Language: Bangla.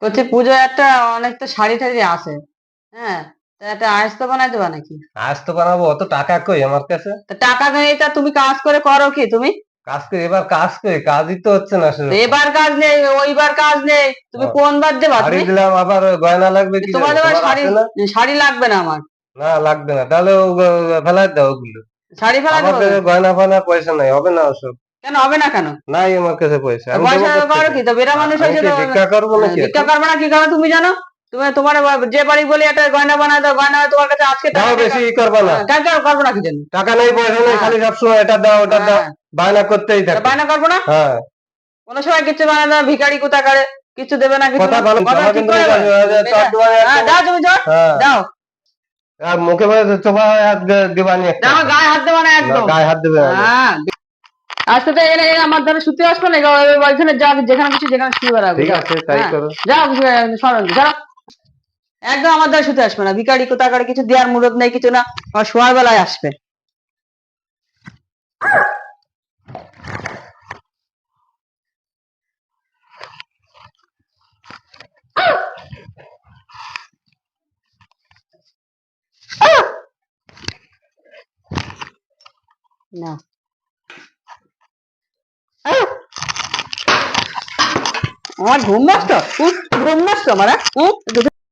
বলছি পুজোয় একটা অনেক তো শাড়ি টাড়ি আছে। হ্যাঁ, তা একটা আয়স্ত বানাই দেবা নাকি? আজ তো বানাবো, অত টাকা কই আমার কাছে। তা টাকা নেই, তা তুমি কাজ করে করো কি তুমি? কাজ করি, এবার কাজ করি, কাজই তো হচ্ছে না তো সেরকম। এবার কাজ নেই, ওইবার কাজ নেই, তুমি ও, কোন বার দেবা শাড়ি তুমি? দিলাম, আবার ওই গয়না লাগবে কি তোমার জানি, দেবার তোমার শাড়ি, আছে না? শাড়ি লাগবে না আমার। না লাগবে না, তাহলে ফেলাই দাও ওগুলো। শাড়ি ফেলা আমার দেবো কাছে কেন? গয়না ফয়না পয়সা নাই, হবে না ওসব। কেন হবে না কেন? নাই আমার কাছে পয়সা, তা আমি দেবো পয়সা করো কোত্থেকে? কি? তো বেড়া মানুষ আমি হয়েছে কি তো। ভিক্ষা করবো নাকি ভিক্ষা এখন? করবে না কি কারণ তুমি জানো? তুমি তোমার যে বাড়ি বলি একটা গয়না বানায় দাও, গয়না তোমার কাছে আজকে টাকা দাও, নেই বেশি ই করবা না। কেন কেন করবো না কি জন্য? টাকা নেই, পয়সা নেই, হ্যাঁ, খালি সবসময় এটা দাও ওটা দাও, হ্যাঁ, বায়না করতেই তা থাকে। বায়না করবো না। হ্যাঁ, কোনো সময় কিছু বানায় দাও, ভিখারি কোথাকারে, কিছু দেবে না কিছু কথা না, ভালো, কথা আমাকে ঠিক তুমি করে বলে। চট দেওয়া হ্যাঁ, একদম। দাও তুমি চট হ্যাঁ, দাও। আর মুখে বলে চোখা হাত দিবানি একটা। দাও, আমার গায়ে হাত দেবে না না, একদম। গায়ে হাত দেবে না। হ্যাঁ, আজকে তো এখানে আমার ধারে শুতে আসবে না, ওইখানে যা, যেখানে কিছু যেখানে শুয়ে বেড়াবে, ঠিক যাও। আছে, তাই হ্যাঁ, করো। যাও, সরন যাও। একদম আমার দ্বারা শুতে আসবে না, ভিখারি কোথাকারে, কিছু দেওয়ার মুরত নেই কিছু না, আমার শোয়ার বেলায় আসবে। না, আমার ঘুম নষ্ট, ঘুম নষ্ট আমার, হ্যাঁ?